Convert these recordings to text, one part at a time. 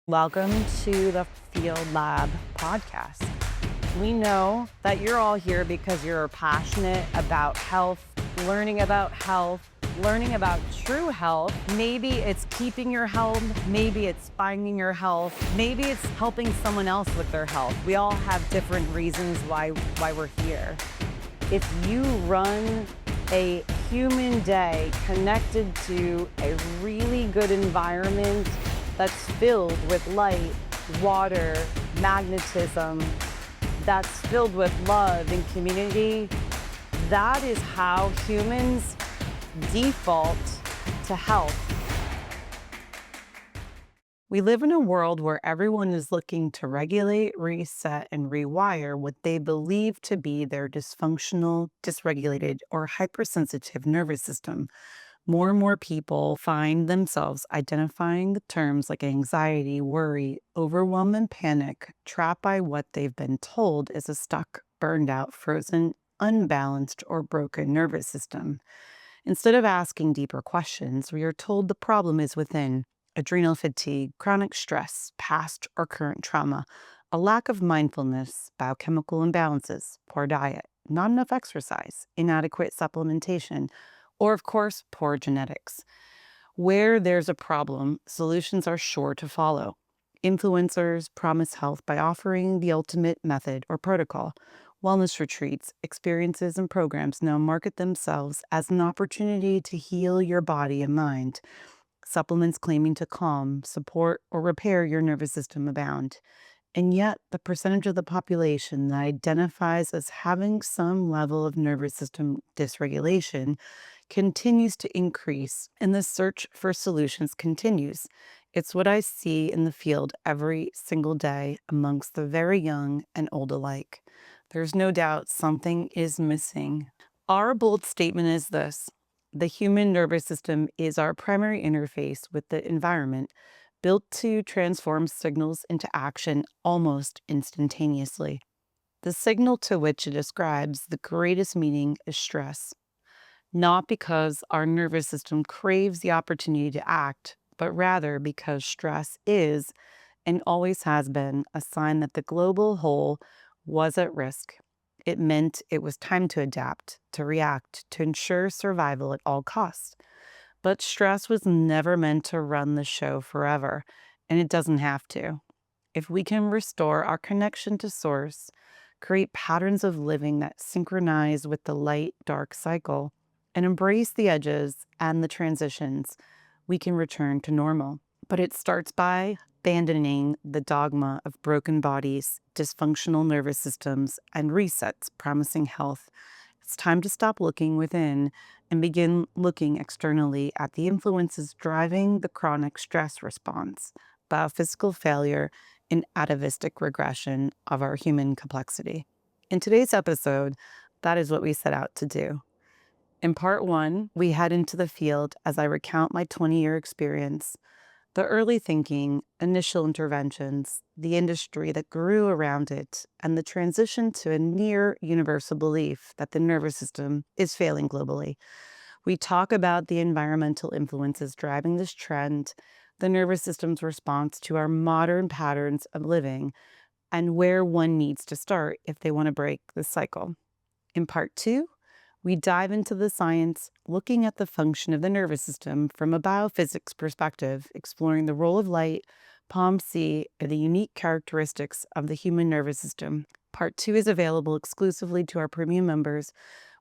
Welcome to the Field Lab podcast. We know that you're all here because you're passionate about health, learning about true health. Maybe it's keeping your health, maybe it's finding your health, maybe it's helping someone else with their health. We all have different reasons why we're here. If you run a human day connected to a really good environment that's filled with light, water, magnetism, that's filled with love and community, that is how humans default to health. We live in a world where everyone is looking to regulate, reset, and rewire what they believe to be their dysfunctional, dysregulated, or hypersensitive nervous system. More and more people find themselves identifying the terms like anxiety, worry, overwhelm, and panic, trapped by what they've been told is a stuck, burned out, frozen, unbalanced, or broken nervous system. Instead of asking deeper questions, we are told the problem is within: adrenal fatigue, chronic stress, past or current trauma, a lack of mindfulness, biochemical imbalances, poor diet, not enough exercise, inadequate supplementation, or, of course, poor genetics. Where there's a problem, solutions are sure to follow. Influencers promise health by offering the ultimate method or protocol. Wellness retreats, experiences, and programs now market themselves as an opportunity to heal your body and mind. Supplements claiming to calm, support, or repair your nervous system abound. And yet, the percentage of the population that identifies as having some level of nervous system dysregulation continues to increase, and the search for solutions continues. It's what I see in the field every single day amongst the very young and old alike. There's no doubt something is missing. Our bold statement is this: the human nervous system is our primary interface with the environment, built to transform signals into action almost instantaneously. The signal to which it ascribes the greatest meaning is stress, not because our nervous system craves the opportunity to act, but rather because stress is, and always has been, a sign that the global whole was at risk. It meant it was time to adapt, to react, to ensure survival at all costs. But stress was never meant to run the show forever, and it doesn't have to. If we can restore our connection to source, create patterns of living that synchronize with the light-dark cycle, and embrace the edges and the transitions, we can return to normal. But it starts by abandoning the dogma of broken bodies, dysfunctional nervous systems, and resets promising health. It's time to stop looking within and begin looking externally at the influences driving the chronic stress response, biophysical failure, and atavistic regression of our human complexity. In today's episode, that is what we set out to do. In part one, we head into the field as I recount my 20-year experience, the early thinking, initial interventions, the industry that grew around it, and the transition to a near universal belief that the nervous system is failing globally. We talk about the environmental influences driving this trend, the nervous system's response to our modern patterns of living, and where one needs to start if they want to break the cycle. In part two, we dive into the science, looking at the function of the nervous system from a biophysics perspective, exploring the role of light, POMC, and the unique characteristics of the human nervous system. Part two is available exclusively to our premium members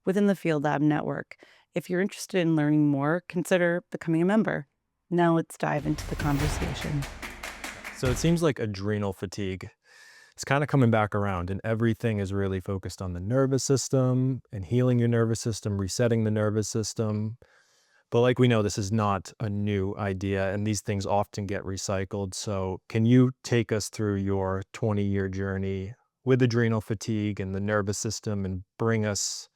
within the Field Lab network. If you're interested in learning more, consider becoming a member. Now let's dive into the conversation. So it seems like adrenal fatigue is kind of coming back around, and everything is really focused on the nervous system and healing your nervous system, resetting the nervous system. But like we know, this is not a new idea, and these things often get recycled. So can you take us through your 20-year journey with adrenal fatigue and the nervous system and bring us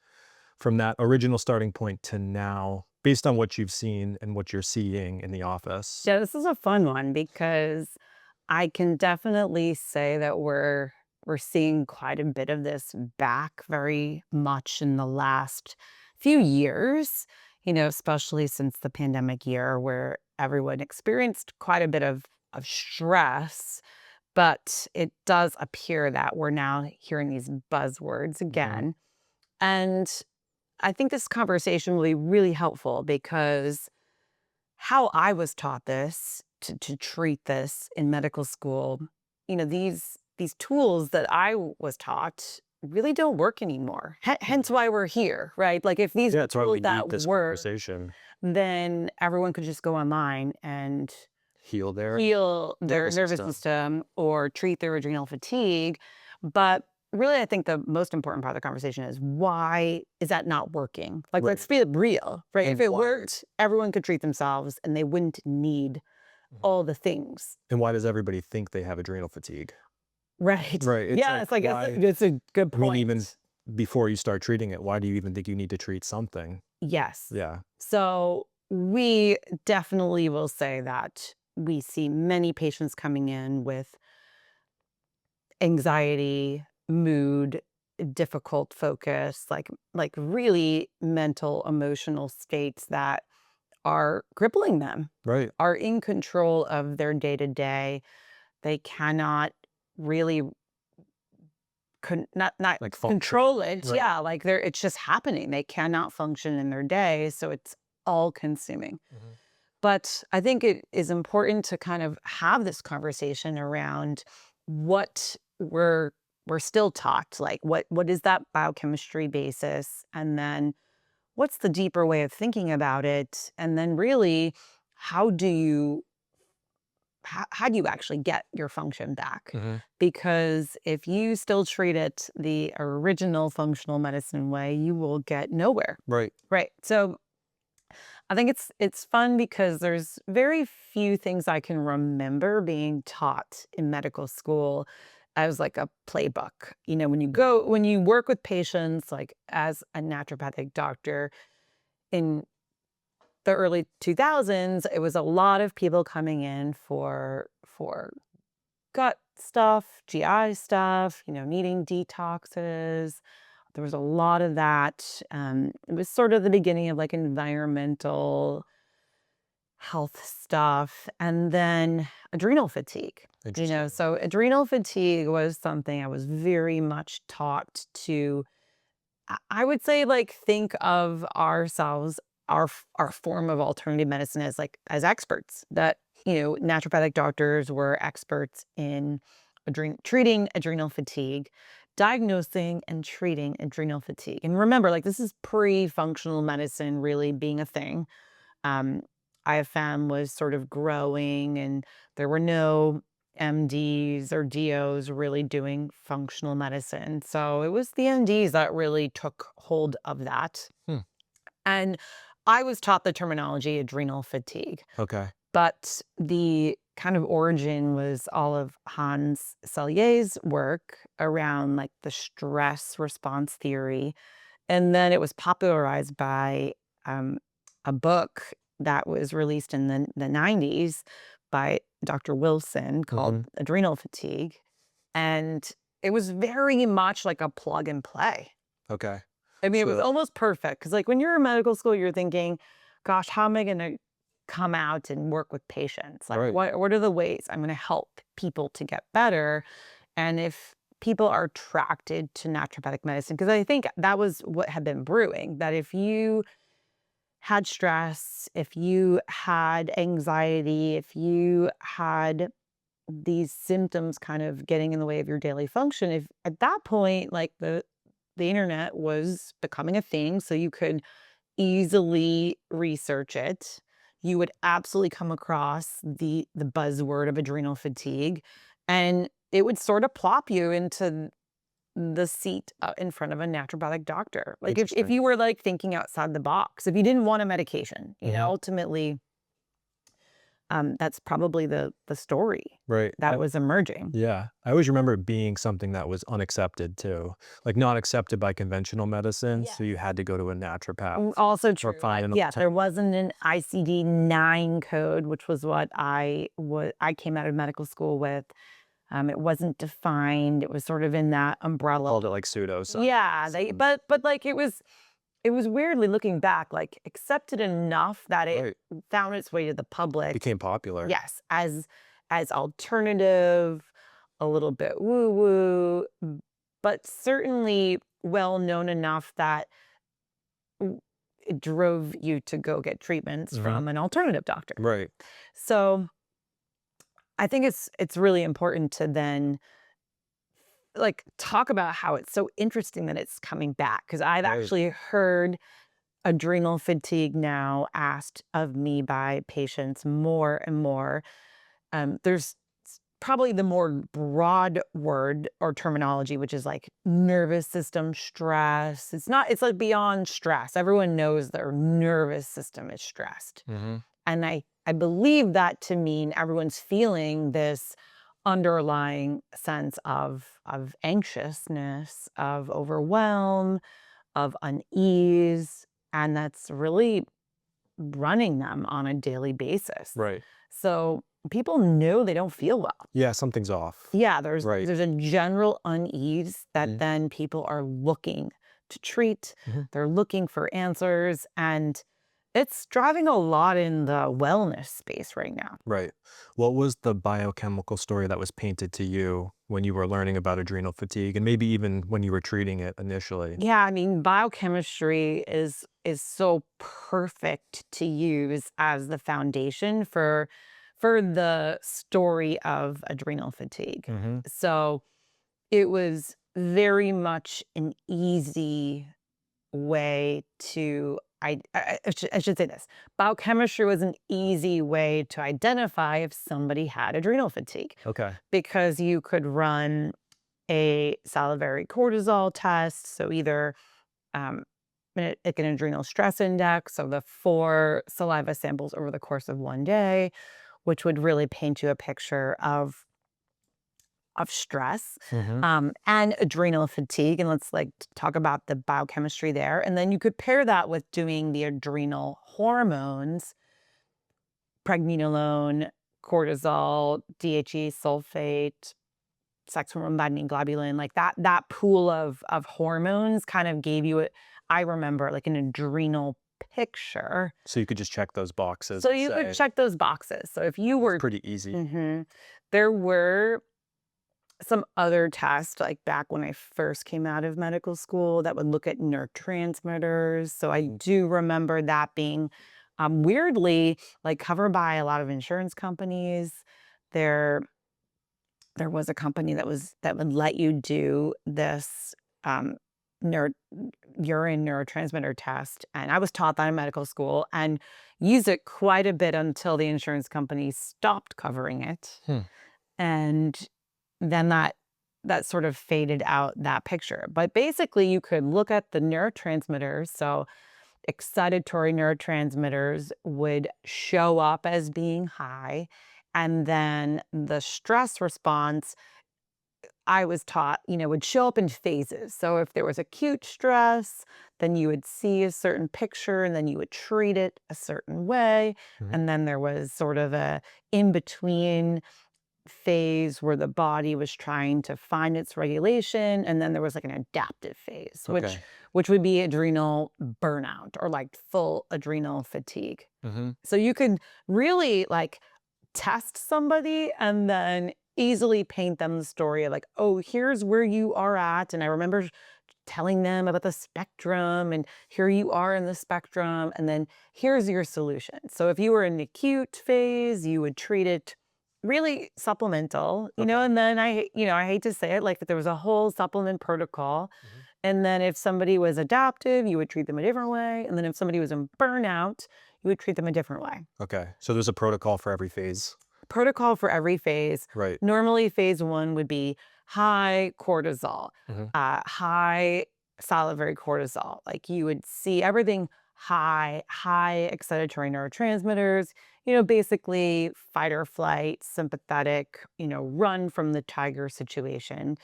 from that original starting point to now, based on what you've seen and what you're seeing in the office? Yeah, this is a fun one because I can definitely say that we're seeing quite a bit of this back very much in the last few years, especially since the pandemic year where everyone experienced quite a bit of of stress, but it does appear that we're now hearing these buzzwords Mhm. again. And I think this conversation will be really helpful because how I was taught this to treat this in medical school, these tools that was taught really don't work anymore. Hence Mhm. why we're here, right? Like if these Yeah, were that's why we tools need that this work, conversation. then everyone could just go online and Heal their heal their nervous nervous system. system or treat their adrenal fatigue. But really, I think the most important part of the conversation is why is that not working? Like, let's Right. be real, right? If And it why worked, everyone could treat themselves and they wouldn't need Mhm. all the things. And why does everybody think they have adrenal fatigue? Right. Right, it's Yeah, like, it's like why it's a good I mean, even point. before you start treating it, why do you even think you need to treat something? Yes. Yeah. So we definitely will say that we see many patients coming in with anxiety, mood, difficult focus, like really mental, emotional states that are crippling them, Right. are in control of their day to day. They cannot really not Like function. control it. Right. Yeah, like it's just happening. They cannot function in their day, so it's all consuming. Mhm. But I think it is important to kind of have this conversation around what we're still taught. Like what is that biochemistry basis? And then what's the deeper way of thinking about it? And then really, how do you how do you actually get your function back? Mhm. Because if you still treat it the original functional medicine way, you will get nowhere. Right. Right. So I think it's fun because there's very few things I can remember being taught in medical school as like a playbook. When you work with patients like as a naturopathic doctor in the early 2000s, it was a lot of people coming in for gut stuff, GI stuff, needing detoxes. There was a lot of that. It was sort of the beginning of like environmental health stuff, and then adrenal fatigue. Interesting. So adrenal fatigue was something I was very much taught to, I would say, like, think of ourselves, our form of alternative medicine as like as experts. That naturopathic doctors were experts in treating adrenal fatigue, diagnosing and treating adrenal fatigue. And remember, like this is pre-functional medicine really being a thing. um, IFM was sort of growing, and there were no MDs or DOs really doing functional medicine. So it was the MDs that really took hold of that. Hmm. And I was taught the terminology adrenal fatigue, Okay. but the kind of origin was all of Hans Selye's work around like the stress response theory, and then it was popularized by, um, a book that was released in the '90s by Dr. Wilson called Mhm. Adrenal Fatigue, and it was very much like a plug and play. Okay. I mean, it was So almost perfect because, like, when you're in medical school, you're thinking, "Gosh, how am I gonna come out and work with patients? Like, right. what are the ways I'm gonna help people to get better?" And if people are attracted to naturopathic medicine, because I think that was what had been brewing, that if you had stress, if you had anxiety, if you had these symptoms kind of getting in the way of your daily function, if at that point, like the internet was becoming a thing, so you could easily research it. You would absolutely come across the buzzword of adrenal fatigue, and it would sort of plop you into the seat in front of a naturopathic doctor. Like if Interesting. you were like thinking outside the box, if you didn't want a medication, Mhm. ultimately, that's probably the story Right. that was emerging. Yeah. I always remember it being something that was unaccepted too. Like not accepted by conventional medicine, so you had to go to a naturopath Also or true. find an Yeah, there alternative. wasn't an ICD-9 code, which was what I came out of medical school with. It wasn't defined. It was sort of in that umbrella. Called it like Yeah, pseudoscience they and but like it was weirdly looking back, like accepted enough that it right. found its way to the public. Became popular. Yes, as as alternative, a little bit woo-woo, but certainly well known enough that it drove you to go get treatments Mhm. from an alternative doctor. Right. So I think it's really important to then like talk about how it's so interesting that it's coming back because I've Right. actually heard adrenal fatigue now asked of me by patients more and more. There's probably the more broad word or terminology, which is like nervous system stress. It's like beyond stress. Everyone knows their nervous system is stressed. Mhm. And I believe that to mean everyone's feeling this underlying sense of anxiousness, of overwhelm, of unease, and that's really running them on a daily basis. Right. So people know they don't feel well. Yeah, something's off. Yeah, there's Right. there's a general unease that Mhm. then people are looking to treat. Mhm. They're looking for answers, and it's driving a lot in the wellness space right now. Right. What was the biochemical story that was painted to you when you were learning about adrenal fatigue and maybe even when you were treating it initially? Yeah, I mean, biochemistry is so perfect to use as the foundation for the story of adrenal fatigue. Mhm. So it was very much an easy way to I should say this. Biochemistry was an easy way to identify if somebody had adrenal fatigue Okay. because you could run a salivary cortisol test. So either like an adrenal stress index, so the 4 saliva samples over the course of one day, which would really paint you a picture of stress, Mhm. and adrenal fatigue. And let's like talk about the biochemistry there. And then you could pair that with doing the adrenal hormones, pregnenolone, cortisol, DHE, sulfate, sex hormone binding globulin, like that pool of hormones kind of gave you it. I remember like an adrenal picture. So you could just check those boxes So and you could say, check those boxes. So if you it's were pretty easy. Mhm. There were some other tests, like back when I first came out of medical school, that would look at neurotransmitters. So I Mhm. do remember that being weirdly like covered by a lot of insurance companies. There, there was a company that would let you do this um, neuro, urine neurotransmitter test, and I was taught that in medical school and used it quite a bit until the insurance company stopped covering it, Hmm. and then that sort of faded out that picture. But basically, you could look at the neurotransmitters. So excitatory neurotransmitters would show up as being high, and then the stress response, I was taught, would show up in phases. So if there was acute stress, then you would see a certain picture and then you would treat it a certain way. Mhm. And then there was sort of a in between phase where the body was trying to find its regulation, and then there was like an adaptive phase, which Okay. which would be adrenal burnout or like full adrenal fatigue. Mhm. So you could really like test somebody and then easily paint them the story of like, oh, here's where you are at. And I remember telling them about the spectrum, and here you are in the spectrum, and then here's your solution. So if you were in the acute phase, you would treat it really supplemental, Okay. and then I hate to say it, like, if there was a whole supplement protocol. Mhm. And then if somebody was adaptive, you would treat them a different way. And then if somebody was in burnout, you would treat them a different way. Okay. So there's a protocol for every phase. Protocol for every phase. Right. Normally, phase one would be high cortisol, Mhm. high salivary cortisol. Like you would see everything high, high excitatory neurotransmitters, basically fight or flight, sympathetic, run from the tiger situation.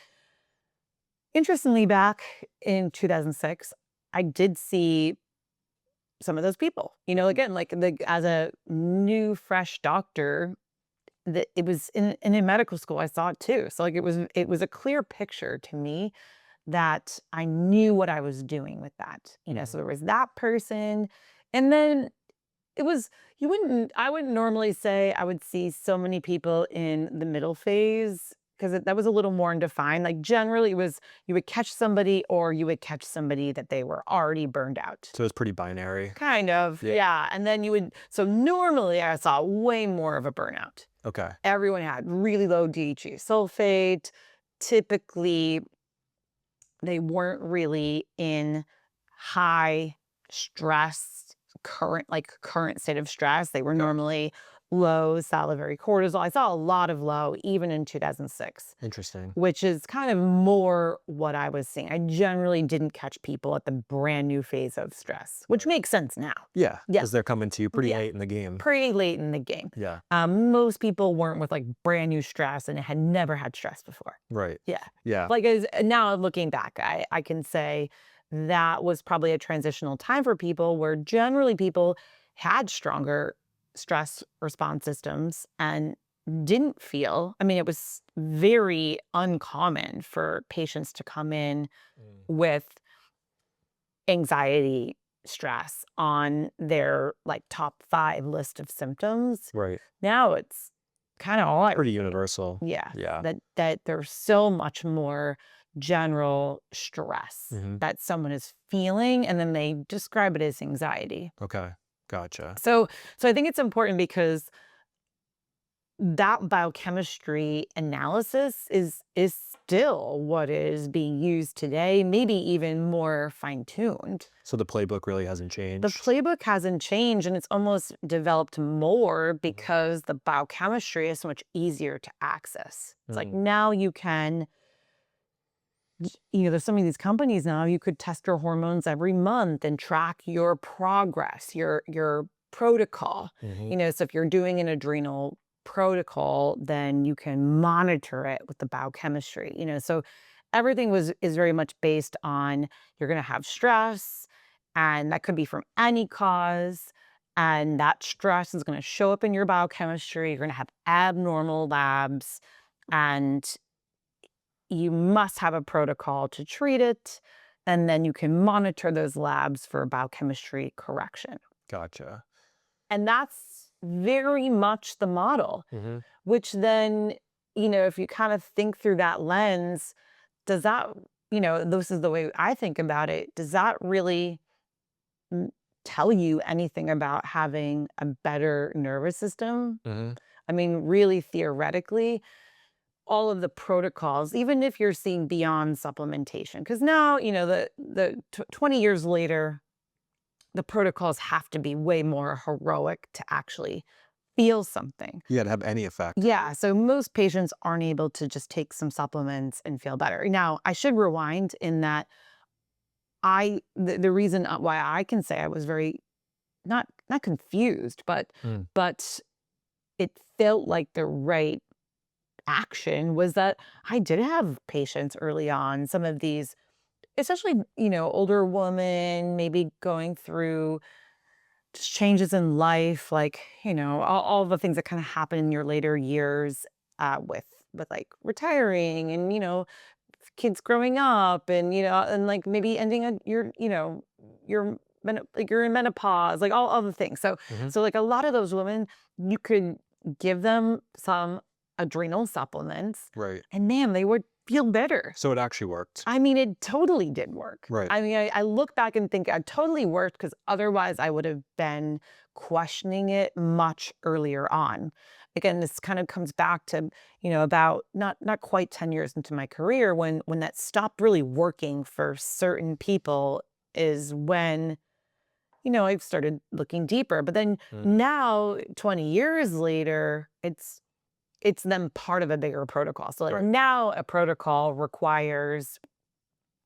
Interestingly, back in 2006, I did see some of those people, again, like as a new, fresh doctor, that it was in medical school, I saw it too. So, like, it was a clear picture to me that I knew what I was doing with that, so Mhm. there was that person, and then it was I wouldn't normally say I would see so many people in the middle phase because that was a little more undefined. Like generally it was you would catch somebody or you would catch somebody that they were already burned out. So it's pretty binary. Kind of, Yeah. yeah. And then you would so normally I saw way more of a burnout. Okay. Everyone had really low DHE sulfate. Typically, they weren't really in high stress, current state of stress. They were Okay. normally low salivary cortisol. I saw a lot of low even in 2006, Interesting. which is kind of more what I was seeing. I generally didn't catch people at the brand new phase of stress, which makes sense now. Yeah, Yeah. because they're coming to you pretty Yeah. late in the game. Pretty late in the game. Yeah. Most people weren't with like brand new stress and had never had stress before. Right. Yeah. Yeah. Like as now looking back, I can say that was probably a transitional time for people where generally people had stronger stress response systems and didn't feel, I mean, it was very uncommon for patients to come in Mm. with anxiety, stress on their like top 5 list of symptoms. Right. Now it's kind of all I Pretty universal. yeah, Yeah. that there's so much more general stress Mhm. that someone is feeling, and then they describe it as anxiety. Okay. Gotcha. So I think it's important because that biochemistry analysis is still what is being used today, maybe even more fine-tuned. So the playbook really hasn't The changed? playbook hasn't changed, and it's almost developed more Mhm. because the biochemistry is so much easier to access. It's like Mm. now you can, there's so many of these companies now, you could test your hormones every month and track your progress, your protocol. Mhm. So if you're doing an adrenal protocol, then you can monitor it with the biochemistry. So everything is very much based on you're going to have stress, and that could be from any cause. And that stress is going to show up in your biochemistry. You're going to have abnormal labs, and you must have a protocol to treat it. And then you can monitor those labs for biochemistry correction. Gotcha. And that's very much the model, Mhm. which then, if you kind of think through that lens, does that, this is the way I think about it, does that really mm, tell you anything about having a better nervous system? Mhm. I mean, really theoretically, all of the protocols, even if you're seeing beyond supplementation, because now, 20 years later, the protocols have to be way more heroic to actually feel something. Yeah, to have any effect. Yeah, so most patients aren't able to just take some supplements and feel better. Now, I should rewind in that the reason why I can say I was very not confused, Mm. but it felt like the right action was that I did have patients early on, some of these, especially, older women, maybe going through just changes in life, like, all the things that kind of happen in your later years with like retiring and, kids growing up and, and like maybe ending like you're in menopause, like all the things. So, Mhm. so like a lot of those women, you could give them some adrenal supplements Right. and man, they would feel better. So it actually worked. I mean, it totally did work. Right. I mean, I look back and think it totally worked because otherwise I would have been questioning it much earlier on. Again, this kind of comes back to, about not quite 10 years into my career when that stopped really working for certain people is when, I've started looking deeper. But then Mm. now, 20 years later, it's then part of a bigger protocol. So like Right. now a protocol requires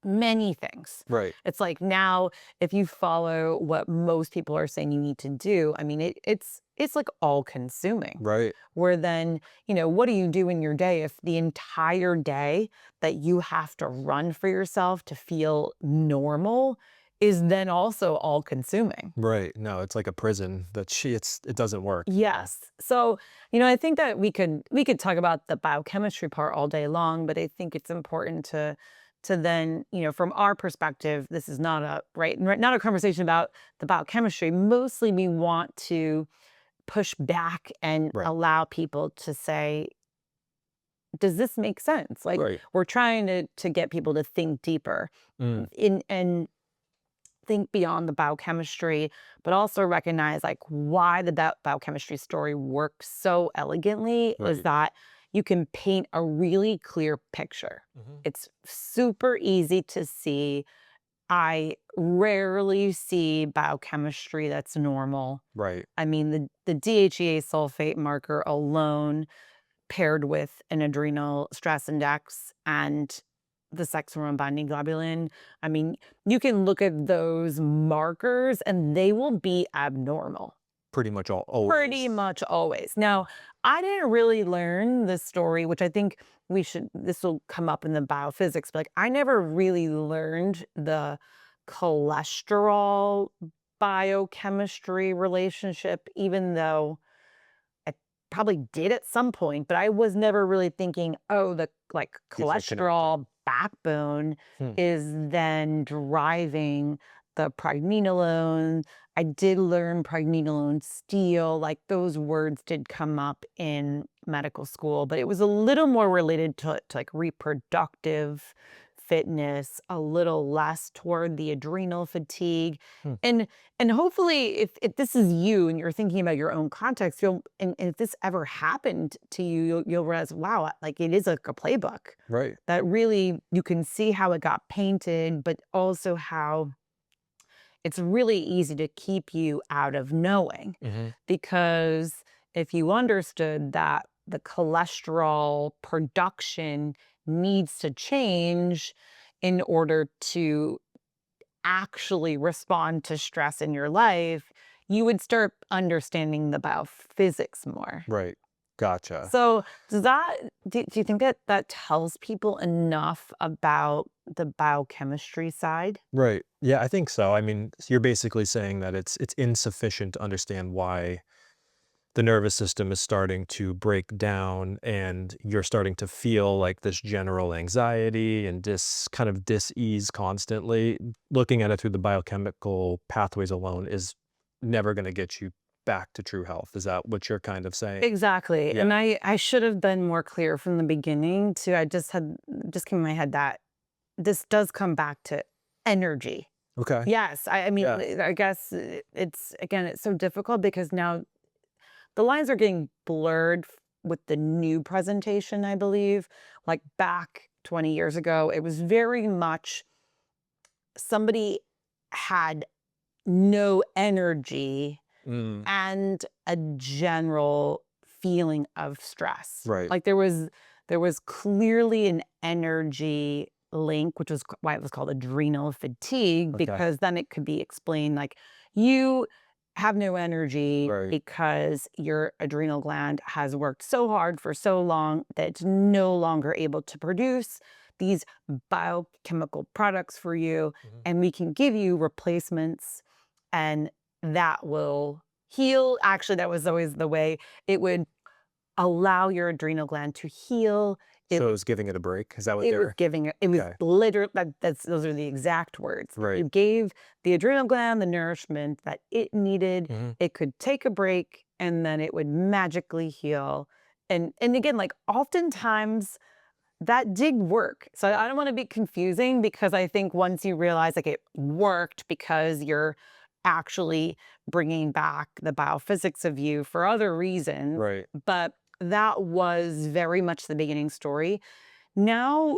many things. Right. It's like now if you follow what most people are saying you need to do, I mean it's like all consuming. Right. Where then, what do you do in your day if the entire day that you have to run for yourself to feel normal is then also all consuming? Right. No, it's like a prison it doesn't work. Yes. So, I think that we could talk about the biochemistry part all day long, but I think it's important to to then, from our perspective, this is not a not a conversation about the biochemistry. Mostly we want to push back and Right. allow people to say, does this make sense? Like, Right. we're trying to get people to think deeper Mm. in and think beyond the biochemistry, but also recognize like why the biochemistry story works so elegantly is Right. that you can paint a really clear picture. Mhm. It's super easy to see. I rarely see biochemistry that's normal. Right. I mean, the DHEA sulfate marker alone paired with an adrenal stress index and the sex hormone binding globulin. I mean, you can look at those markers and they will be abnormal Pretty much pretty always. much always. Now, I didn't really learn this story, which I think this will come up in the biophysics, but like I never really learned the cholesterol biochemistry relationship, even though I probably did at some point, but I was never really thinking, oh, the like These are connected. cholesterol backbone Hmm. is then driving the pregnenolone. I did learn pregnenolone steal, like those words did come up in medical school, but it was a little more related to like reproductive fitness, a little less toward the adrenal fatigue. Hmm. And and hopefully, if this is you and you're thinking about your own context, and if this ever happened to you, you'll realize, wow, like it is like a playbook Right. that really you can see how it got painted, but also how it's really easy to keep you out of knowing. Mhm. Because if you understood that the cholesterol production needs to change in order to actually respond to stress in your life, you would start understanding the biophysics more. Right. Gotcha. So, do you think that that tells people enough about the biochemistry side? Right. Yeah, I think so. I mean, you're basically saying that it's insufficient to understand why the nervous system is starting to break down and you're starting to feel like this general anxiety and kind of dis-ease constantly. Looking at it through the biochemical pathways alone is never going to get you back to true health. Is that what you're kind of saying? Exactly. Yeah. And I should have been more clear from the beginning too. Just came in my head that this does come back to energy. Okay. Yes. I mean, Yeah. I guess it's again, it's so difficult because now the lines are getting blurred with the new presentation, I believe. Like back 20 years ago, it was very much somebody had no energy Mm, and a general feeling of stress. right. Like there was clearly an energy link, which was why it was called adrenal fatigue, Okay. because then it could be explained like you have no energy Right. because your adrenal gland has worked so hard for so long that it's no longer able to produce these biochemical products for you, Mhm. and we can give you replacements, and that will heal. Actually, that was always the way it would allow your adrenal gland to heal. It So it's giving it a break. Is that what it was they're giving it was okay. literally that's those are the exact words. Right. You gave the adrenal gland the nourishment that it needed. Mhm. It could take a break and then it would magically heal. And again, like oftentimes that did work. So I don't want to be confusing because I think once you realize like it worked because you're actually bringing back the biophysics of you for other reasons, Right. but that was very much the beginning story. Now,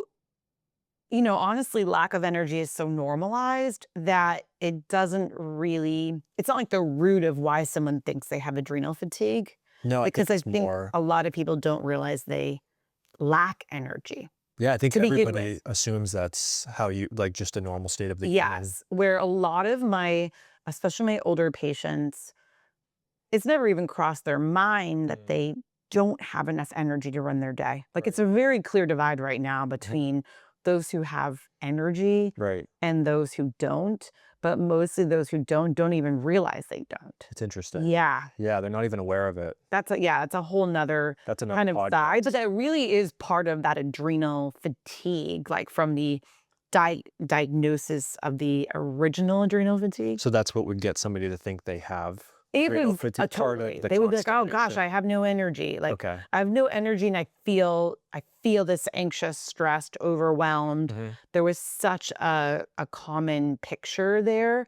honestly, lack of energy is so normalized that it doesn't really, it's not like the root of why someone thinks they have adrenal fatigue, No, I think because I it's think more. a lot of people don't realize they lack energy Yeah, I think to begin with. everybody assumes that's how you like just a normal state of the human. Yes, where a lot of especially my older patients, it's never even crossed their mind that Mm, they don't have enough energy to run their day. Like it's right. a very clear divide right now Mhm. between those who have energy Right. and those who don't, but mostly those who don't even realize they don't. It's interesting. Yeah. Yeah, they're not even aware of it. That's a whole nother That's another kind of side, but podcast. that really is part of that adrenal fatigue, like from the diagnosis of the original adrenal fatigue. So that's what would get somebody to think they have It adrenal was a fatigue, part of totally. the They would be like, "Oh gosh, constipation. I have no energy. Like, Okay. I have no energy, and I feel this anxious, stressed, overwhelmed." Mhm. There was such a common picture there.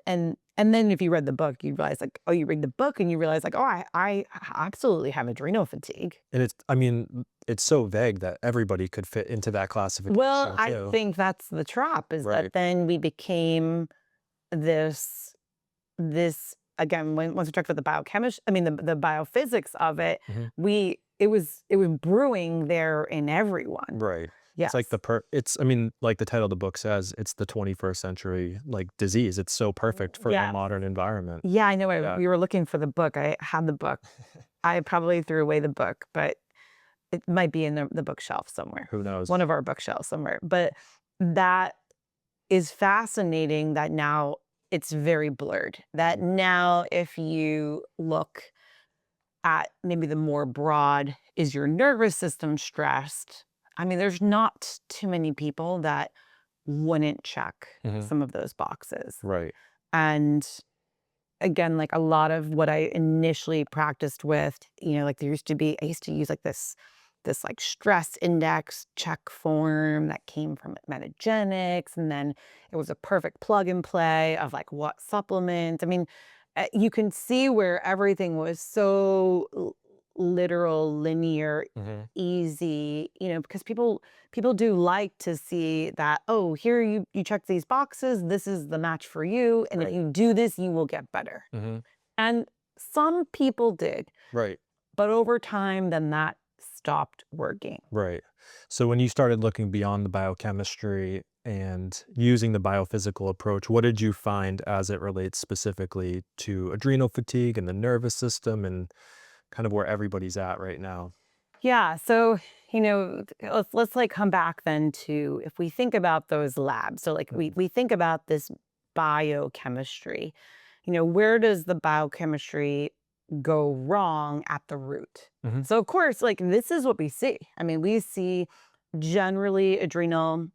And then if you read the book, you realize like, oh, you read the book and you realize like, oh, I absolutely have adrenal fatigue. And it's I mean, it's so vague that everybody could fit into that Well, classification I too. think that's the trap is that Right. then we became this this again when once we talked about the biochemistry, I mean the biophysics of it, Mhm. it was brewing there in everyone. Right. It's like Yes. it's I mean, like the title of the book says, it's the 21st century, like, disease. It's so perfect for our Yeah. modern environment. Yeah, I know. Yeah. We were looking for the book. I had the book. I probably threw away the book, but it might be in the bookshelf somewhere, Who knows? one of our bookshelves somewhere. But that is fascinating that now it's very blurred. That Mhm. now, if you look at maybe the more broad, is your nervous system stressed? I mean, there's not too many people that wouldn't check Mhm. some of those boxes. Right. And again, like a lot of what I initially practiced with, like I used to use like this like stress index check form that came from Metagenics. And then it was a perfect plug and play of like what supplement. I mean, you can see where everything was so literal, linear, Mhm. easy, because people do like to see that, oh, here you check these boxes, this is the match for you, and if Right. you do this, you will get better. Mhm. And some people did, Right. but over time, then that stopped working. Right. So when you started looking beyond the biochemistry and using the biophysical approach, what did you find as it relates specifically to adrenal fatigue and the nervous system and kind of where everybody's at right now? Yeah. So, let's like come back then to if we think about those labs. So like we Mhm. we think about this biochemistry, where does the biochemistry go wrong at the root? Mhm. So of course, like this is what we see. I mean, we see generally adrenal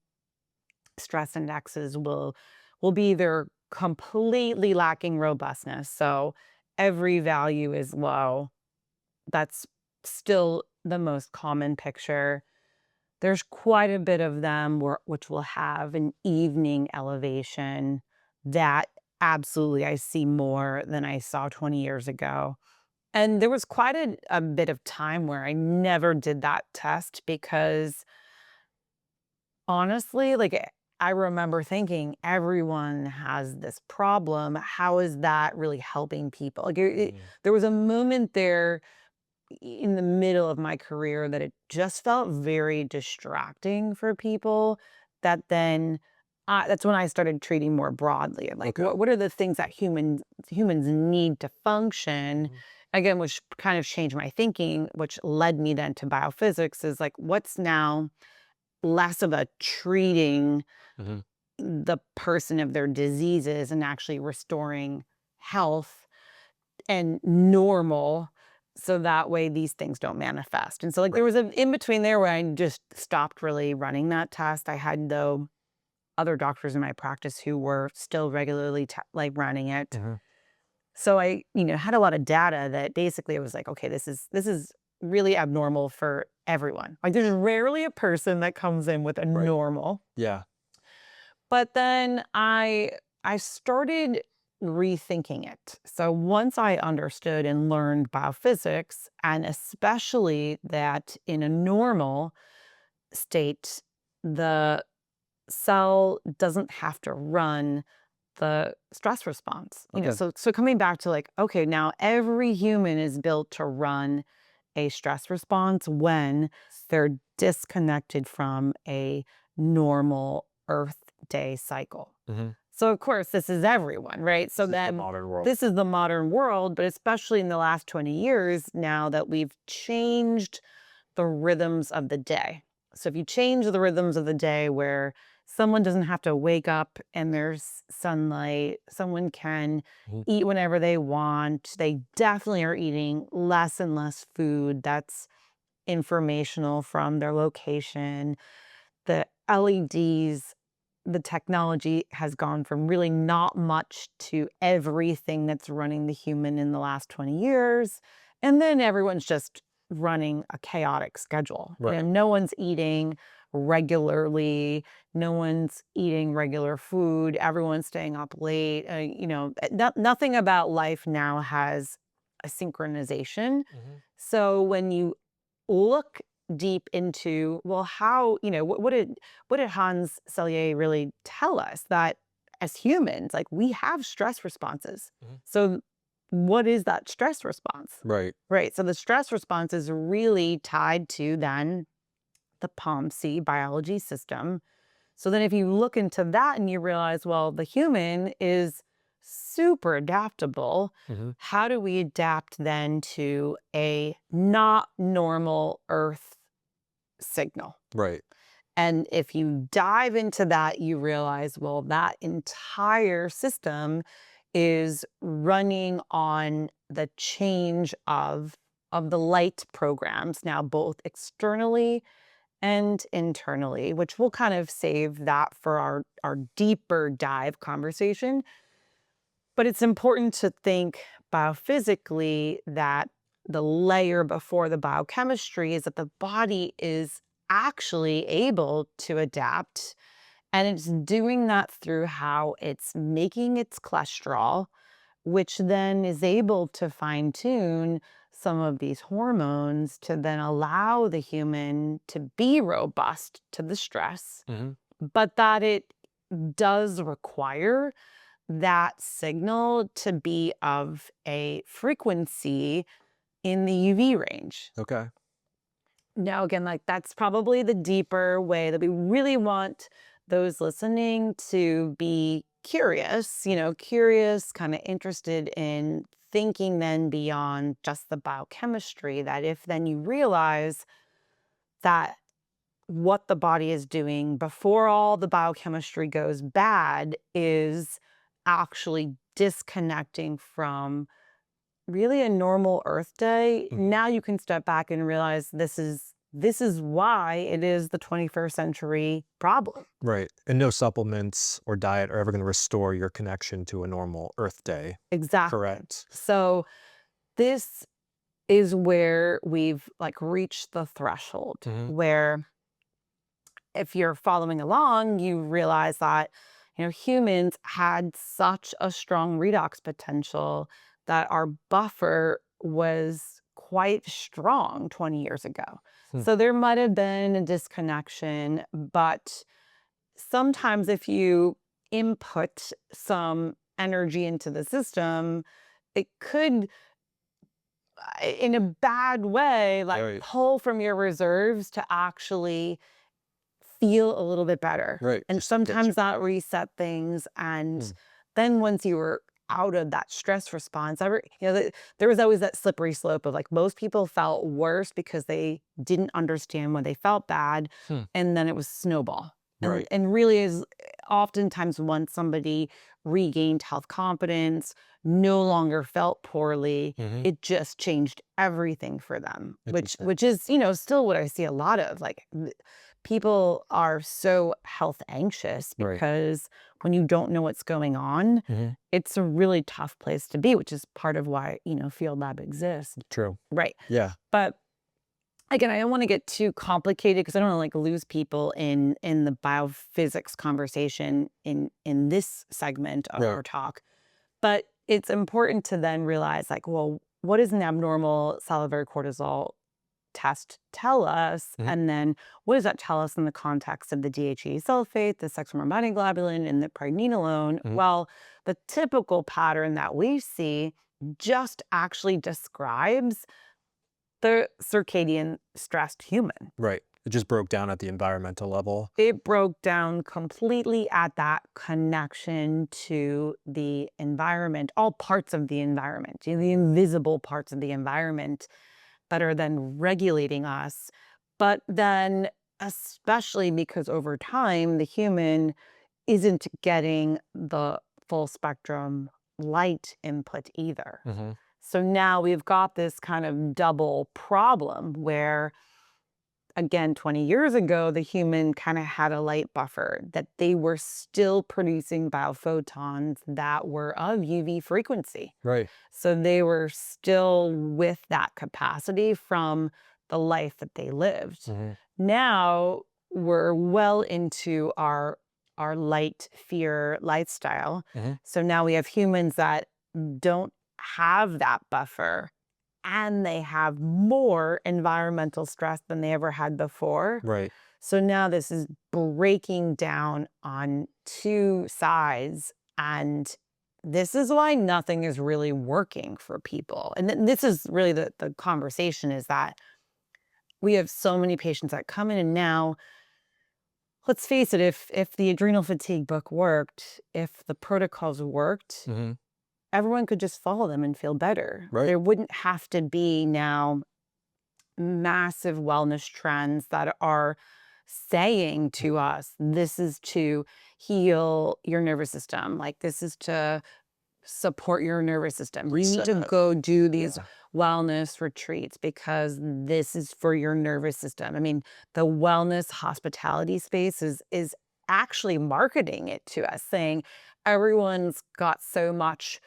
stress indexes will be either completely lacking robustness. So every value is low. That's still the most common picture. There's quite a bit of them which will have an evening elevation that absolutely I see more than I saw 20 years ago. And there was quite a bit of time where I never did that test because honestly, like I remember thinking everyone has this problem. How is that really helping people? Like Mhm. there was a moment there in the middle of my career that it just felt very distracting for people that then that's when I started treating more broadly and like Okay. what are the things that humans need to function Mhm. again, which kind of changed my thinking, which led me then to biophysics is like what's now less of a treating Mhm. the person of their diseases and actually restoring health and normal so that way these things don't manifest. And so like there Right. was an in between there where I just stopped really running that test. I had though other doctors in my practice who were still regularly like running it. Mhm. So I, had a lot of data that basically it was like, okay, this is really abnormal for everyone. Like there's rarely a person that comes in with a Right. normal. Yeah. But then I started rethinking it. So once I understood and learned biophysics, and especially that in a normal state, the cell doesn't have to run the stress response. Okay. So coming back to like, okay, now every human is built to run a stress response when they're disconnected from a normal Earth day cycle. Mhm. So of course, this is everyone, right? So This is the then modern world. this is the modern world, but especially in the last 20 years now that we've changed the rhythms of the day. So if you change the rhythms of the day where someone doesn't have to wake up and there's sunlight, someone can Mhm. eat whenever they want. They definitely are eating less and less food that's informational from their location. The LEDs, the technology has gone from really not much to everything that's running the human in the last 20 years. And then everyone's just running a chaotic schedule. Right. No one's eating regularly, no one's eating regular food, everyone's staying up late. Nothing about life now has a synchronization. Hmm. So when you look deep into, well, how, what did Hans Selye really tell us? That as humans, like, we have stress responses. Hmm. So what is that stress response? Right. Right. So the stress response is really tied to then the POMC biology system. So then if you look into that and you realize, well, the human is super adaptable, Hmm. how do we adapt then to a not normal Earth signal? Right. And if you dive into that, you realize, well, that entire system is running on the change of the light programs now, both externally and internally, which we'll kind of save that for our deeper dive conversation. But it's important to think biophysically that the layer before the biochemistry is that the body is actually able to adapt. And it's doing that through how it's making its cholesterol, which then is able to fine tune some of these hormones to then allow the human to be robust to the stress, Hmm. but that it does require that signal to be of a frequency in the UV range. Okay. Now, again, like, that's probably the deeper way that we really want those listening to be curious, curious, kind of interested in thinking then beyond just the biochemistry. That if then you realize that what the body is doing before all the biochemistry goes bad is actually disconnecting from really a normal Earth day. Hmm. Now you can step back and realize this is why it is the 21st century problem. Right. And no supplements or diet are ever going to restore your connection to a normal Earth day. Exactly. Correct. So this is where we've like reached the threshold Hmm. where if you're following along, you realize that, humans had such a strong redox potential that our buffer was quite strong 20 years ago. Hmm. So there might have been a disconnection, but sometimes if you input some energy into the system, it could, in a bad way, like Right. pull from your reserves to actually feel a little bit better. Right. And Just get sometimes that reset things. you. And then once you were out of that stress response, there was always that slippery slope of like most people felt worse because they didn't understand when they felt bad. Hmm. And then it was snowball. And, Right. and really is oftentimes once somebody regained health confidence, no longer felt poorly, Hmm. it just changed everything for them, which Interesting. which is, still what I see a lot of. Like, people are so health anxious Right. because when you don't know what's going on, Hmm. it's a really tough place to be, which is part of why, Field Lab exists. True. Right. Yeah. But again, I don't want to get too complicated because I don't want to like lose people in the biophysics conversation in this segment of Yeah. our talk. But it's important to then realize, like, well, what does an abnormal salivary cortisol test tell us? Hmm. And then what does that tell us in the context of the DHEA sulfate, the sex hormone binding globulin, and the pregnenolone? Hmm. Well, the typical pattern that we see just actually describes the circadian stressed human. Right. It just broke down at the environmental level. It broke down completely at that connection to the environment, all parts of the environment, the invisible parts of the environment that are then regulating us. But then, especially because over time, the human isn't getting the full spectrum light input either. Hmm. So now we've got this kind of double problem where again, 20 years ago, the human kind of had a light buffer, that they were still producing biophotons that were of UV frequency. Right. So they were still with that capacity from the life that they lived. Mhm. Now we're well into our light fear lifestyle. Mhm. So now we have humans that don't have that buffer, and they have more environmental stress than they ever had before. Right. So now this is breaking down on two sides. And this is why nothing is really working for people. And this is really the conversation, is that we have so many patients that come in, and now, let's face it, if the adrenal fatigue book worked, if the protocols worked, Mhm. everyone could just follow them and feel better. Right. There wouldn't have to be now massive wellness trends that are saying to us, this is to heal your nervous system. Like, this is to support your nervous system. You need to Reset. go do these Yeah. wellness retreats because this is for your nervous system. I mean, the wellness hospitality space is actually marketing it to us, saying everyone's got so much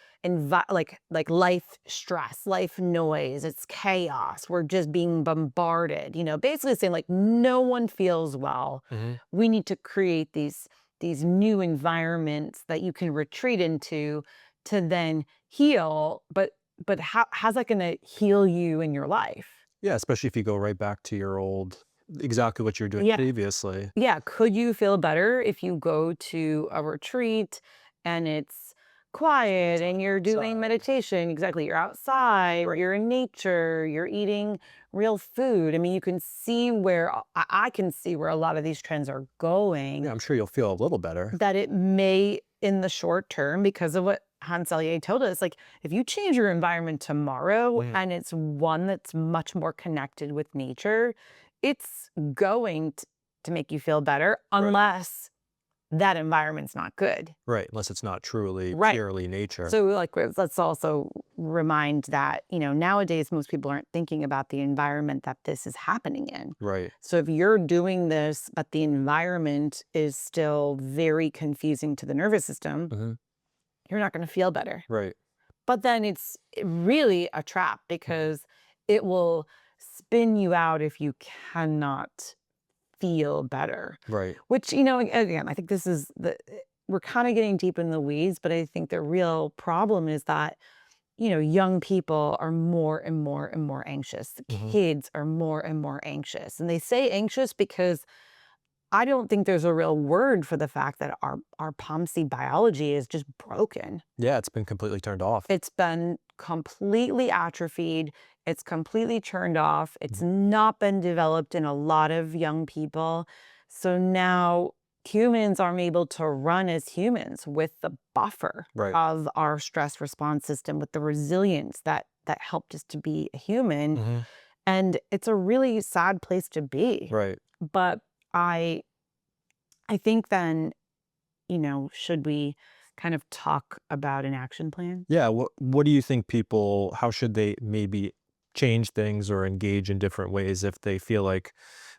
like life stress, life noise, it's chaos. We're just being bombarded, basically saying like no one feels well. Mhm. We need to create these new environments that you can retreat into to then heal, but how's that gonna heal you in your life? Yeah, especially if you go right back to your old exactly what you were doing Yeah, previously. yeah, could you feel better if you go to a retreat and it's quiet and you're doing Outside. meditation? Exactly, you're outside, Right. you're in nature, you're eating real food. I mean, you can see where I can see where a lot of these trends are going. Yeah, I'm sure you'll feel a little better. That it may, in the short term, because of what Hans Selye told us, like, if you change your environment tomorrow Mhm. and it's one that's much more connected with nature, it's going to make you feel better, Right. unless that environment's not good. Right, unless it's not truly Right. purely nature. So, like, let's also remind that, nowadays most people aren't thinking about the environment that this is happening in. Right. So if you're doing this, but the environment is still very confusing to the nervous system, Mhm. you're not gonna feel better. Right. But then it's really a trap, Mhm. because it will spin you out if you cannot feel better, Right. which, again, I think this is we're kinda getting deep in the weeds, but I think the real problem is that, young people are more and more and more anxious. The Mhm. kids are more and more anxious, and they say anxious because I don't think there's a real word for the fact that our POMC biology is just broken. Yeah, it's been completely turned off. It's been completely atrophied. It's completely turned off. It's Mhm. not been developed in a lot of young people. So now humans aren't able to run as humans with the buffer Right. of our stress response system, with the resilience that helped us to be a human. Mhm. And it's a really sad place to be. Right. But I I think then, should we kind of talk about an action plan? Yeah, what do you think people how should they maybe change things or engage in different ways if they feel like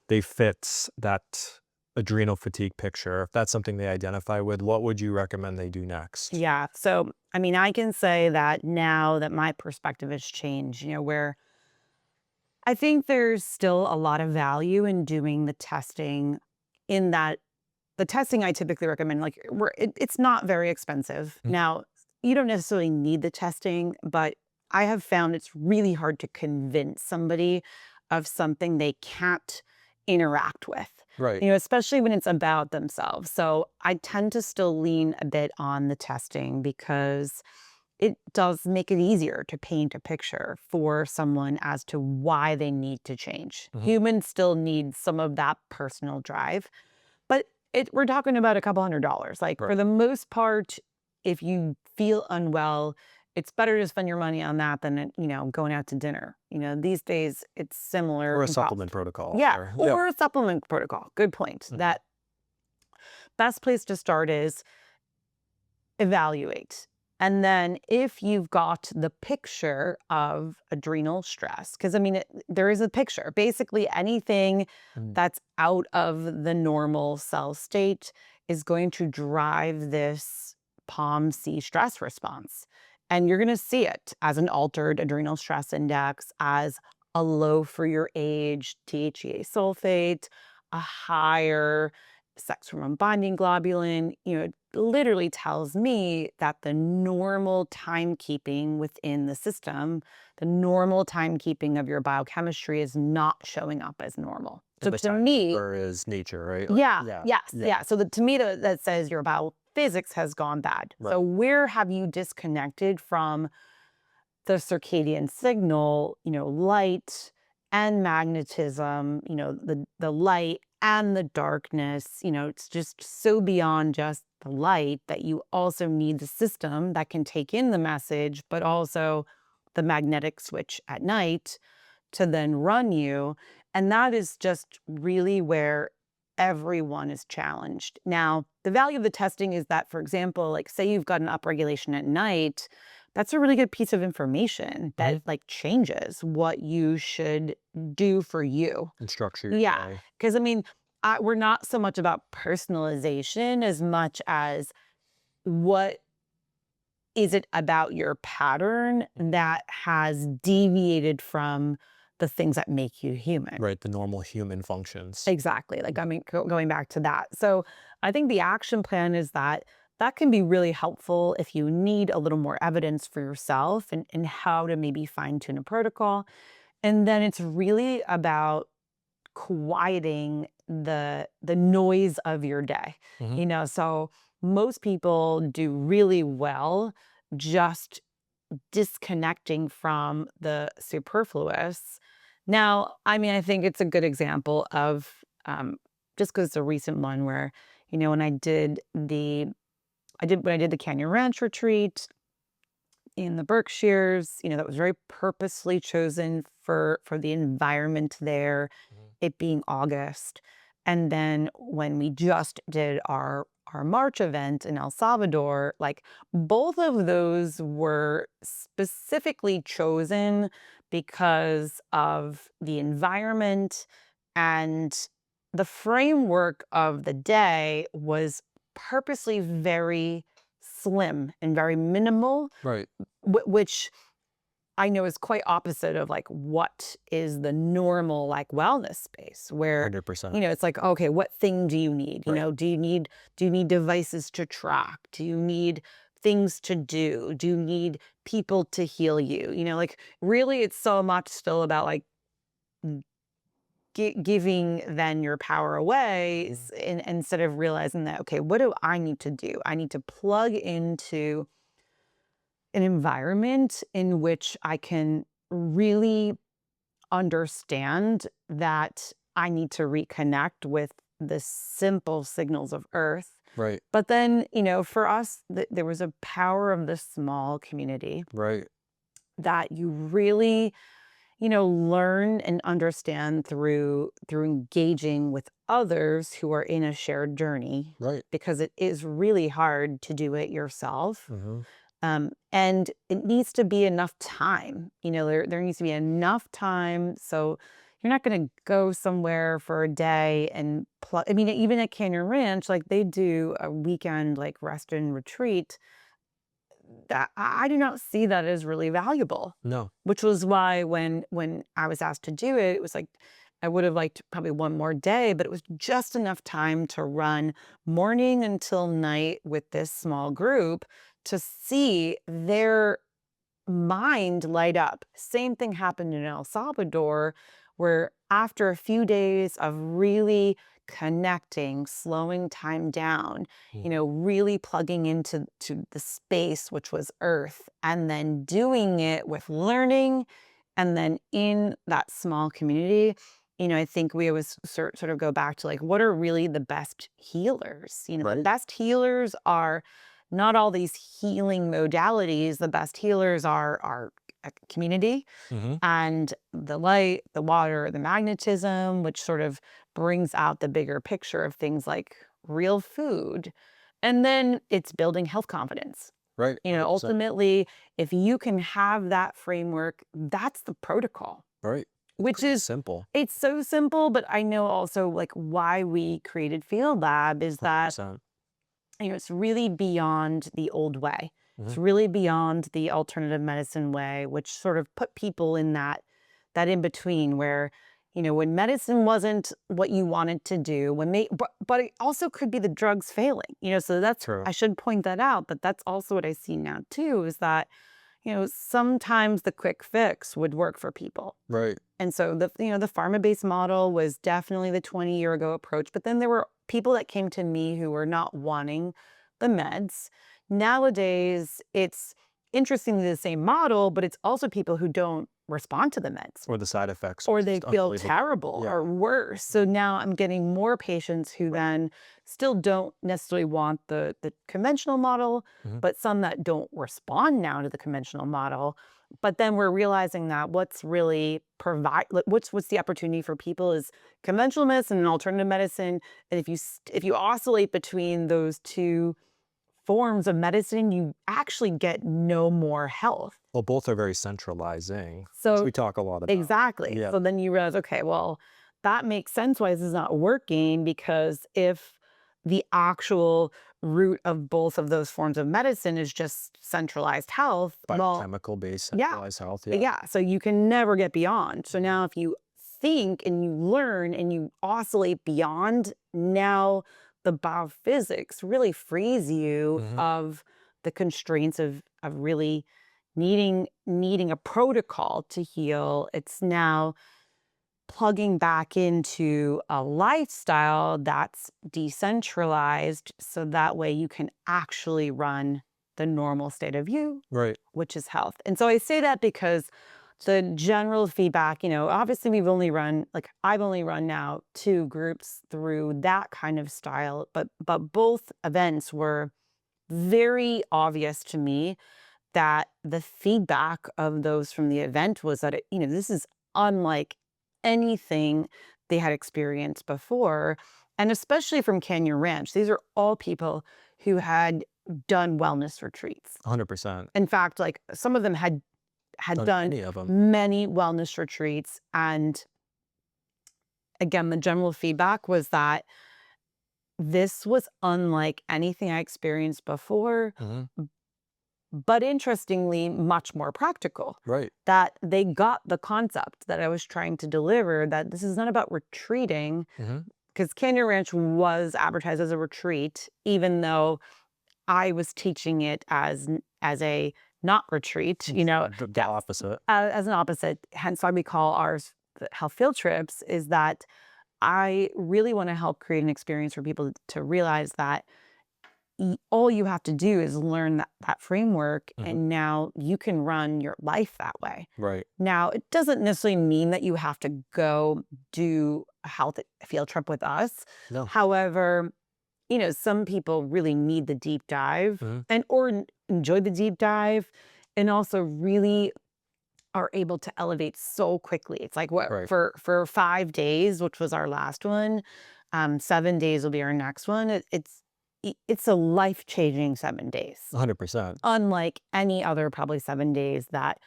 they fit that adrenal fatigue picture? If that's something they identify with, what would you recommend they do next? Yeah. So, I mean, I can say that now that my perspective has changed, where I think there's still a lot of value in doing the testing, in that the testing I typically recommend, like, it's not very expensive. Mhm. Now, you don't necessarily need the testing, but I have found it's really hard to convince somebody of something they can't interact with, Right. especially when it's about themselves. So I tend to still lean a bit on the testing, because it does make it easier to paint a picture for someone as to why they need to change. Mhm. Humans still need some of that personal drive, but we're talking about a couple $100. Like, Right. for the most part, if you feel unwell, it's better to spend your money on that than, going out to dinner. These days it's similar Or a in supplement cost. protocol Yeah, or yep. or a supplement protocol. Good point. Mhm. That best place to start is evaluate. And then if you've got the picture of adrenal stress, because I mean, there is a picture. Basically, anything Mm. that's out of the normal cell state is going to drive this POMC stress response. And you're going to see it as an altered adrenal stress index, as a low for your age DHEA sulfate, a higher sex hormone binding globulin. It literally tells me that the normal timekeeping within the system, the normal timekeeping of your biochemistry is not showing up as normal. So And the to me, timekeeper is nature, right? Like, yeah, yeah, yes, yeah, yeah. So to me, that says your biophysics has gone bad. right. So where have you disconnected from the circadian signal, light and magnetism, the light and the darkness, it's just so beyond just the light that you also need the system that can take in the message, but also the magnetic switch at night to then run you. And that is just really where everyone is challenged. Now, the value of the testing is that, for example, like say you've got an upregulation at night, that's a really good piece of information that Mhm. like changes what you should do for you. And structure your Yeah. day. Because I mean, we're not so much about personalization as much as what is it about your pattern that has deviated from the things that make you human? Right, the normal human functions. Exactly. Like, I mean, going back to that. So I think the action plan is that can be really helpful if you need a little more evidence for yourself and how to maybe fine tune a protocol. And then it's really about quieting the noise of your day. Mhm. So most people do really well just disconnecting from the superfluous. Now, I mean, I think it's a good example of just because it's a recent one where, when when I did the Canyon Ranch retreat in the Berkshires, that was very purposely chosen for the environment there, Mhm. it being August. And then when we just did our March event in El Salvador, like both of those were specifically chosen because of the environment, and the framework of the day was purposely very slim and very minimal, Right, which I know is quite opposite of like what is the normal like wellness space where 100%. it's like, okay, what thing do you need? Right. Do you need devices to track? Do you need things to do? Do you need people to heal you? Like really it's so much still about like giving then your power away, Mhm. instead of realizing that, okay, what do I need to do? I need to plug into an environment in which I can really understand that I need to reconnect with the simple signals of Earth. Right, But then, for us, there was a power of this small community right, that you really, learn and understand through engaging with others who are in a shared journey, right. because it is really hard to do it yourself. Mhm. And it needs to be enough time. There needs to be enough time. So you're not going to go somewhere for a day and I mean, even at Canyon Ranch, like they do a weekend like rest and retreat. That I do not see that as really valuable. No. Which was why when I was asked to do it, it was like I would have liked probably one more day, but it was just enough time to run morning until night with this small group to see their mind light up. Same thing happened in El Salvador, where after a few days of really connecting, slowing time down, Mhm. really plugging into the space, which was Earth, and then doing it with learning, and then in that small community. I think we always sort of go back to like, what are really the best healers? The Right. best healers are not all these healing modalities. The best healers are a community Mhm. and the light, the water, the magnetism, which sort of brings out the bigger picture of things like real food. And then it's building health confidence. Right. You know, 100%. ultimately, if you can have that framework, that's the protocol, Right. which Pretty is simple. it's so simple, but I know also like why we created Field Lab is that 100%. it's really beyond the old way. It's Mhm. really beyond the alternative medicine way, which sort of put people in that in between where, when medicine wasn't what you wanted to do, but it also could be the drugs failing. So True. I should point that out, but that's also what I see now too, is that, sometimes the quick fix would work for people. Right. And so the pharma-based model was definitely the 20-year ago approach, but then there were people that came to me who were not wanting the meds. Nowadays, it's interestingly the same model, but it's also people who don't respond to the meds Or the side effects are or they just feel unbelievable. terrible Yeah. or worse. So now I'm getting more patients who Right. then still don't necessarily want the conventional model, Mhm. but some that don't respond now to the conventional model. But then we're realizing that what's really what's the opportunity for people is conventional medicine and alternative medicine. And if you oscillate between those two forms of medicine, you actually get no more health. Well, both are very centralizing, which So we talk a lot about. exactly. Yeah. So then you realize, okay, well, that makes sense why this is not working because if the actual root of both of those forms of medicine is just centralized health, well, Biochemical based yeah, centralized health. Yeah. yeah. So you can never get beyond. So Mhm. now if you think and you learn and you oscillate beyond, now the biophysics really frees you Mhm. of the constraints of really needing a protocol to heal. It's now plugging back into a lifestyle that's decentralized so that way you can actually run the normal state of you, Right. which is health. And so I say that because the general feedback, obviously I've only run now two groups through that kind of style, but both events were very obvious to me that the feedback of those from the event was that this is unlike anything they had experienced before, and especially from Canyon Ranch. These are all people who had done wellness retreats. 100%. In fact, like some of them had Done done any of them. many wellness retreats, and again, the general feedback was that this was unlike anything I experienced before, Mhm. but interestingly, much more practical. Right. That they got the concept that I was trying to deliver, that this is not about retreating, Mhm. because Canyon Ranch was advertised as a retreat, even though I was teaching it as a not retreat, The opposite. as an opposite. Hence why we call ours the health field trips, is that I really want to help create an experience for people to realize that all you have to do is learn that framework, Mhm. and now you can run your life that way. Right. Now, it doesn't necessarily mean that you have to go do a health field trip with us. No. However, some people really need the deep dive Mhm. or enjoy the deep dive and also really are able to elevate so quickly. It's like what Right. for 5 days, which was our last one, 7 days will be our next one. It's a life-changing 7 days, 100%. unlike any other probably 7 days that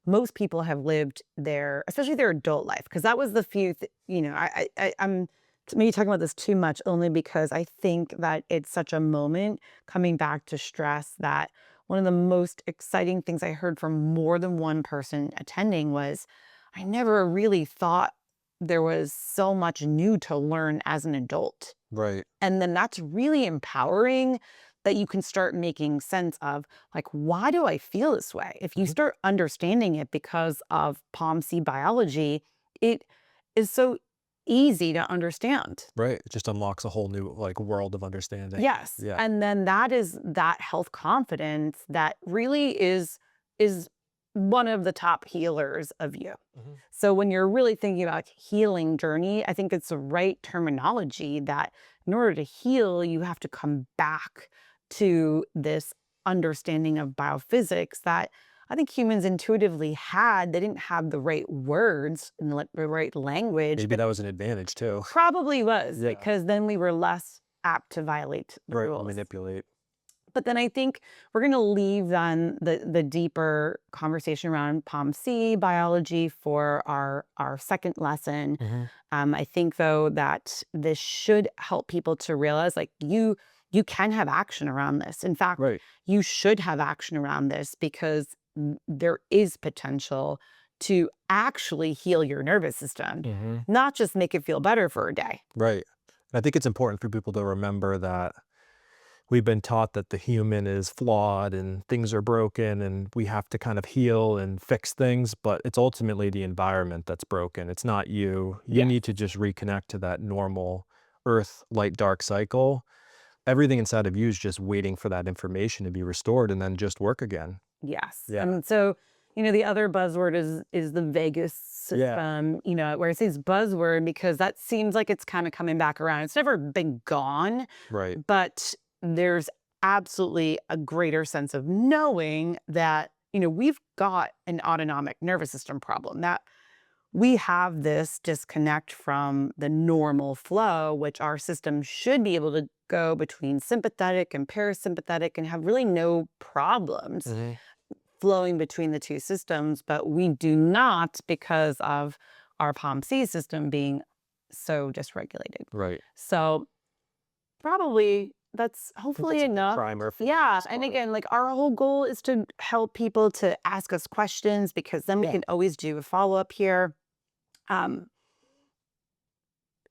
most people have lived especially their adult life. Because that was the few, I'm maybe talking about this too much only because I think that it's such a moment coming back to stress that one of the most exciting things I heard from more than one person attending was, I never really thought there was so much new to learn as an adult. Right. And then that's really empowering that you can start making sense of, like, why do I feel this way? If you Mhm. start understanding it because of POMC biology, it is so easy to understand. Right. It just unlocks a whole new, like, world of understanding. Yes. Yeah. And then that is that health confidence that really is one of the top healers of you. Mhm. So when you're really thinking about healing journey, I think it's the right terminology that in order to heal, you have to come back to this understanding of biophysics that I think humans intuitively had. They didn't have the right words and the right language, Maybe but that was an advantage too. probably was Yeah. because then we were less apt to violate the Right. And rules. manipulate. But then I think we're going to leave then the deeper conversation around POMC biology for our second lesson. Mhm. I think though that this should help people to realize like you can have action around this. In fact, Right. you should have action around this because there is potential to actually heal your nervous system, Mhm. not just make it feel better for a day. Right. And I think it's important for people to remember that we've been taught that the human is flawed and things are broken and we have to kind of heal and fix things, but it's ultimately the environment that's broken. It's not you. You Yes. need to just reconnect to that normal earth, light, dark cycle. Everything inside of you is just waiting for that information to be restored and then just work again. Yes. Yeah. And so, the other buzzword is the vagus Yeah. system, where it says buzzword because that seems like it's kind of coming back around. It's never been gone, Right. but there's absolutely a greater sense of knowing that, we've got an autonomic nervous system problem, that we have this disconnect from the normal flow, which our system should be able to go between sympathetic and parasympathetic and have really no problems Mhm. flowing between the two systems, but we do not because of our POMC system being so dysregulated. Right. So probably that's I think hopefully that's a good enough. primer for the Yeah. most And part. again, like our whole goal is to help people to ask us questions because then we Yeah. can always do a follow up here. Um,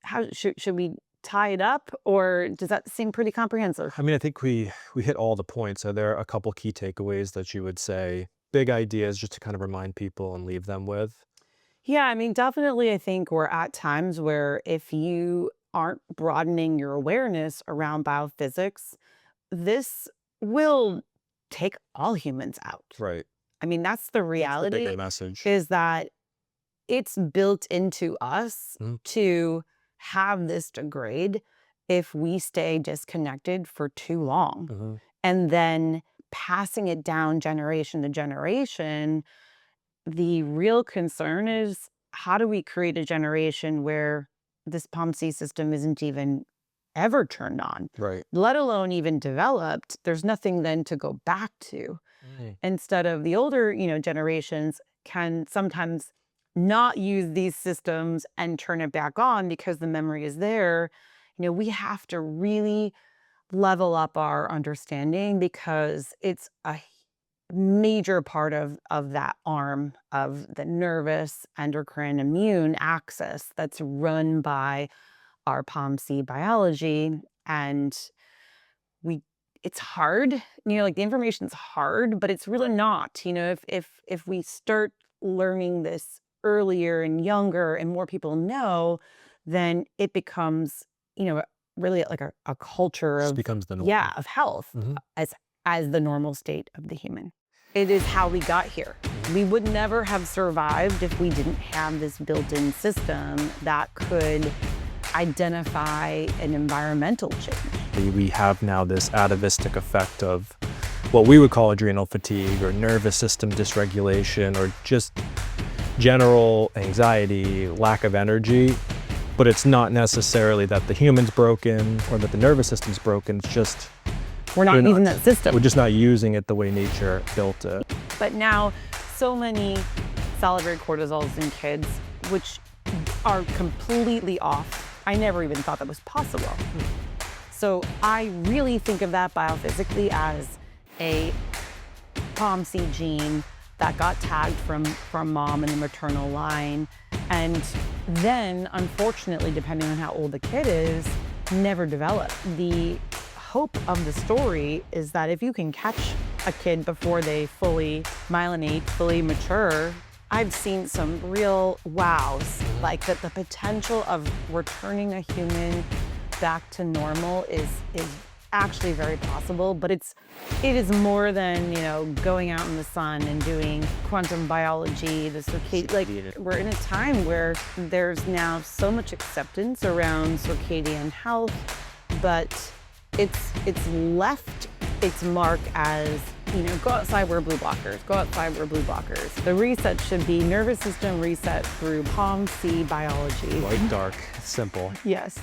how should we tie it up or does that seem pretty comprehensive? I mean, I think we hit all the points. So there are a couple key takeaways that you would say, big ideas just to kind of remind people and leave them with. Yeah, I mean, definitely, I think we're at times where if you aren't broadening your awareness around biophysics, this will take all humans out. Right. I mean, that's the That's the bigger reality, message. is that it's built into us Mhm. to have this degrade if we stay disconnected for too long. Mhm. And then passing it down generation to generation, the real concern is how do we create a generation where this POMC system isn't even ever turned on, Right. let alone even developed? There's nothing then to go back to. Mm. Instead of the older, generations can sometimes not use these systems and turn it back on because the memory is there. We have to really level up our understanding because it's a major part of that arm of the nervous, endocrine, immune axis that's run by our POMC biology. And we it's hard, like the information's hard, but it's really not. If we start learning this earlier and younger and more people know, then it becomes, really like a culture Just of, becomes the yeah, norm. of health Mhm. as the normal state of the human. It is how we got here. We would never have survived if we didn't have this built-in system that could identify an environmental change. We have now this atavistic effect of what we would call adrenal fatigue or nervous system dysregulation or just general anxiety, lack of energy. But it's not necessarily that the human's broken or that the nervous system's broken. It's just We're not we're using not, that system. we're just not using it the way nature built it. But now, so many salivary cortisols in kids, which are completely off. I never even thought that was possible. So I really think of that biophysically as a POMC gene that got tagged from mom in the maternal line. And then, unfortunately, depending on how old the kid is, never developed. The hope of the story is that if you can catch a kid before they fully myelinate, fully mature, I've seen some real wows, like that the potential of returning a human back to normal is actually very possible, but it is more than, going out in the sun and doing quantum biology, the circadian, like we're in a time where there's now so much acceptance around circadian health, but it's left its mark as, go outside, wear blue blockers, go outside, wear blue blockers. The reset should be nervous system reset through POMC biology. Light, dark, simple. Yes.